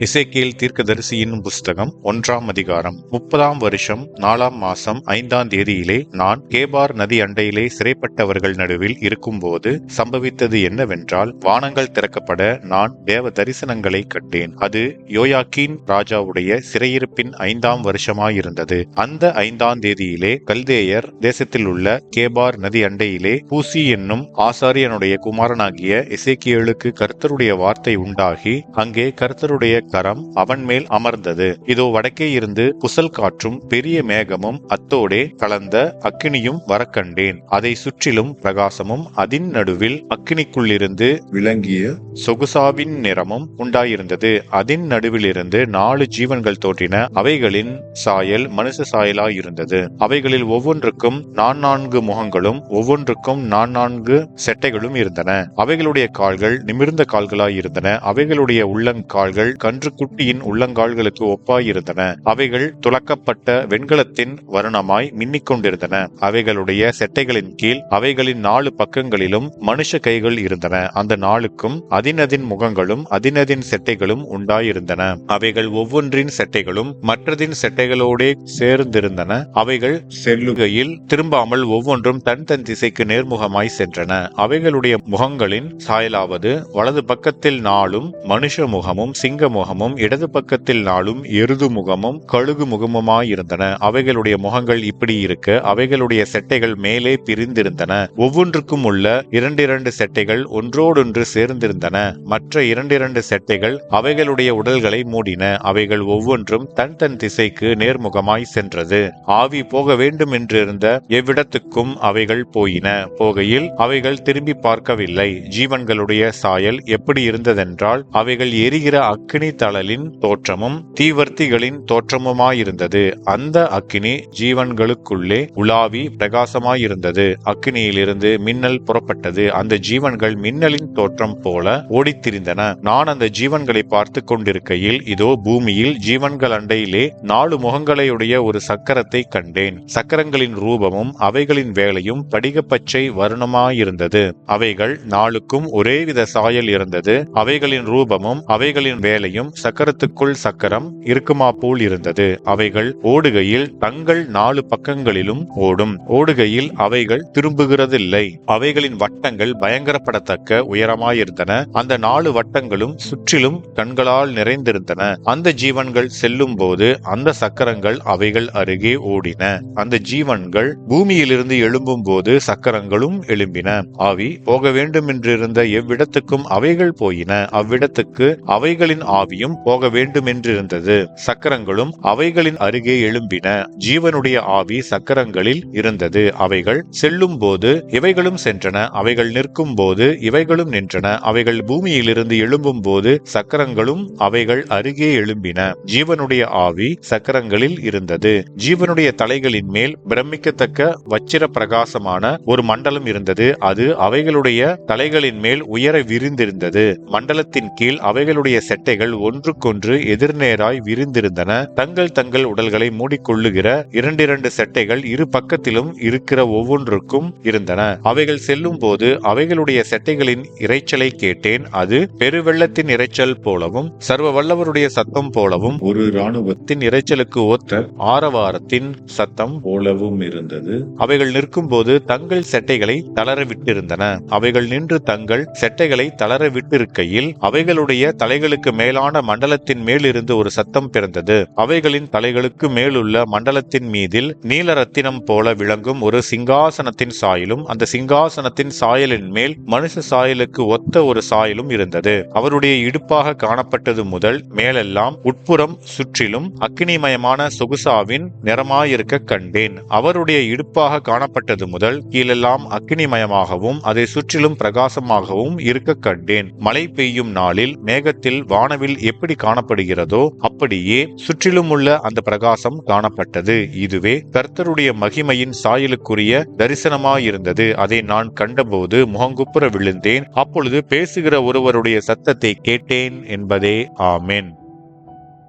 எசேக்கியேல் தீர்க்கதரிசியின் புஸ்தகம் 1ஆம் அதிகாரம். 30ஆம் வருஷம் 4ஆம் மாசம் 5ஆம் தேதியிலே நான் கேபார் நதி அண்டையிலே சிறைப்பட்டவர்கள் நடுவில் இருக்கும்போது சம்பவித்தது என்னவென்றால், வானங்கள் திறக்கப்பட நான் தேவ தரிசனங்களை கண்டேன். அது யோயாக்கீன் ராஜாவுடைய சிறையிருப்பின் 5ஆம் வருஷமாயிருந்தது. அந்த 5ஆம் தேதியிலே கல்தேயர் தேசத்தில் உள்ள கேபார் நதி அண்டையிலே பூசி என்னும் ஆசாரியனுடைய குமாரனாகிய எசேக்கியேலுக்கு கர்த்தருடைய வார்த்தை உண்டாகி, அங்கே கர்த்தருடைய கரம் அவன் மேல் அமர்ந்தது. இதோ வடக்கே இருந்து புசல் காற்றும் பெரிய மேகமும் அத்தோடே கலந்த அக்கினியும் வரக்கண்டேன். அதை சுற்றிலும் பிரகாசமும் அதின் நடுவில் அக்கினிக்குள்ளிருந்து விளங்கிய சொகுசாவின் நிறமும் உண்டாயிருந்தது. அதின் நடுவிலிருந்து 4 ஜீவன்கள் தோன்றின. அவைகளின் சாயல் மனுஷ சாயலாயிருந்தது. அவைகளில் ஒவ்வொன்றுக்கும் 4 முகங்களும் ஒவ்வொன்றுக்கும் 4 செட்டைகளும் இருந்தன. அவைகளுடைய கால்கள் நிமிர்ந்த கால்களாயிருந்தன. அவைகளுடைய உள்ளங்கால்கள் கன்றுக்குட்டியின் உள்ளங்கால்களுக்கு ஒப்பாயிருந்தன. அவைகள் துலக்கப்பட்ட வெண்கலத்தின் வருணமாய் மின்னிக் கொண்டிருந்தன. அவைகளுடைய செட்டைகளின் கீழ் அவைகளின் 4 பக்கங்களிலும் மனுஷ கைகள் இருந்தன. அந்த 4க்கும் அதினதின் முகங்களும் அதினதின் செட்டைகளும் உண்டாயிருந்தன. அவைகள் ஒவ்வொன்றின் செட்டைகளும் மற்றதின் செட்டைகளோடே சேர்ந்திருந்தன. அவைகள் செல்லுகையில் திரும்பாமல் ஒவ்வொன்றும் தன் தன் திசைக்கு நேர்முகமாய் சென்றன. அவைகளுடைய முகங்களின் சாயலாவது, வலது பக்கத்தில் 4 மனுஷ முகமும் சிங்க முகமும், இடது பக்கத்தில் 4 எருது முகமும் கழுகு முகமுமாயிருந்தன. அவைகளுடைய முகங்கள் இப்படி இருக்க அவைகளுடைய செட்டைகள் மேலே பிரிந்திருந்தன. ஒவ்வொன்றுக்கும் உள்ள 2 செட்டைகள் ஒன்றோடொன்று சேர்ந்திருந்தன. மற்ற 2 செட்டைகள் அவைகளுடைய உடல்களை மூடின. அவைகள் ஒவ்வொன்றும் தன் தன் திசைக்கு நேர்முகமாய் சென்றது. ஆவி போக வேண்டும் என்றிருந்த எவ்விடத்துக்கும் அவைகள் போயின. போகையில் அவைகள் திரும்பி பார்க்கவில்லை. ஜீவன்களுடைய சாயல் எப்படி இருந்ததென்றால், அவைகள் எரிகிற அக்கினி தழலின் தோற்றமும் தீவர்த்திகளின் தோற்றமுமாயிருந்தது. அந்த அக்கினி ஜீவன்களுக்குள்ளே உலாவி பிரகாசமாயிருந்தது. அக்கினியிலிருந்து மின்னல் புறப்பட்டது. அந்த ஜீவன்கள் மின்னலின் தோற்றம் போல ஓடித்திரிந்தன. நான் அந்த ஜீவன்களை பார்த்து கொண்டிருக்கையில், இதோ பூமியில் ஜீவன்கள் அண்டையிலே 4 முகங்களையுடைய ஒரு சக்கரத்தை கண்டேன். சக்கரங்களின் ரூபமும் அவைகளின் வேலையும் படிக பச்சை வருணமாயிருந்தது. அவைகள் 4க்கும் ஒரேவித சாயல் இருந்தது. அவைகளின் ரூபமும் அவைகளின் வேலையும் சக்கரத்துக்குள் சக்கரம் இருக்குமா போல் இருந்தது. அவைகள் ஓடுகையில் தங்கள் 4 பக்கங்களிலும் ஓடும். ஓடுகையில் அவைகள் திரும்புகிறதில்லை. அவைகளின் வட்டங்கள் பயங்கரப்படத்தக்க உயரமாயிருந்தன. அந்த 4 வட்டங்களும் சுற்றிலும் கண்களால் நிறைந்திருந்தன. அந்த ஜீவன்கள் செல்லும் போது அந்த சக்கரங்கள் அவைகள் அருகே ஓடின. அந்த ஜீவன்கள் பூமியிலிருந்து எழும்பும் போது சக்கரங்களும் எழும்பின. ஆவி போக வேண்டும் என்றிருந்த எவ்விடத்துக்கும் அவைகள் போயின. அவ்விடத்துக்கு அவைகளின் ஆவியும் போக வேண்டும் என்றிருந்தது. சக்கரங்களும் அவைகளின் அருகே எழும்பின. ஜீவனுடைய ஆவி சக்கரங்களில் இருந்தது. அவைகள் செல்லும் போது இவைகளும் சென்றன. அவைகள் நிற்கும் போது இவைகளும் நின்றன. அவைகள் பூமியிலிருந்து எழும்பும் போது சக்கரங்களும் அவைகள் அருகே எழும்பின. ஜீவனுடைய ஆவி சக்கரங்களில் இருந்தது. ஜீவனுடைய தலைகளின் மேல் பிரமிக்கத்தக்க வச்சிர பிரகாசமான ஒரு மண்டலம் இருந்தது. அது அவைகளுடைய தலைகளின் மேல் உயர விரிந்திருந்தது. மண்டலத்தின் கீழ் அவைகளுடைய செட்டைகள் ஒன்றுக்கொன்று எதிர்நேராய் விரிந்திருந்தன. தங்கள் உடல்களை மூடிக்கொள்ளுகிற 2 செட்டைகள் இரு பக்கத்திலும் இருக்கிற ஒவ்வொன்றுக்கும் இருந்தன. அவைகள் செல்லும் போது அவைகளுடைய செட்டைகளின் இரைச்சலை கேட்டேன். அது பெருவெள்ளத்தின் இரைச்சல் போலவும் சர்வ வல்லவருடைய சத்தம் போலவும் ஒரு இராணுவத்தின் இரைச்சலுக்கு ஒத்த ஆரவாரத்தின் சத்தம் போலவும் இருந்தது. அவைகள் நிற்கும் போது தங்கள் செட்டைகளை தளர விட்டிருந்தன. அவைகள் நின்று தங்கள் செட்டைகளை தளர விட்டிருக்கையில் அவைகளுடைய தலைகளுக்கு மேலான மண்டலத்தின் மேல் இருந்து ஒரு சத்தம் பிறந்தது. அவைகளின் தலைகளுக்கு மேலுள்ள மண்டலத்தின் மீதில் நீல ரத்தினம் போல விளங்கும் ஒரு சிங்காசனத்தின் சாயலும், அந்த சிங்காசனத்தின் சாயலின் மேல் மனுஷ சாயலுக்கு ஒத்த ஒரு சாயலும் இருந்தது. அவருடைய இடுப்பாக காணப்பட்டது முதல் மேலெல்லாம் உட்புறம் சுற்றிலும் அக்கினிமயமான சொகுசாவின் நிறமாயிருக்க கண்டேன். அவருடைய இடுப்பாக காணப்பட்டது முதல் கீழெல்லாம் அக்கினிமயமாகவும் அதை சுற்றிலும் பிரகாசமாகவும் இருக்க கண்டேன். மழை பெய்யும் நாளில் மேகத்தில் வானவில் எப்படி காணப்படுகிறதோ அப்படியே சுற்றிலும் உள்ள அந்த பிரகாசம் காணப்பட்டது. இதுவே கர்த்தருடைய மகிமையின் சாயலுக்குரிய தரிசனமாயிருந்தது. அதை நான் கண்டபோது முகங்குப்புற விழுந்தேன். அப்பொழுது பேசுகிற ஒருவருடைய சத்தத்தை கேட்டேன் என்பதே. ஆமென்.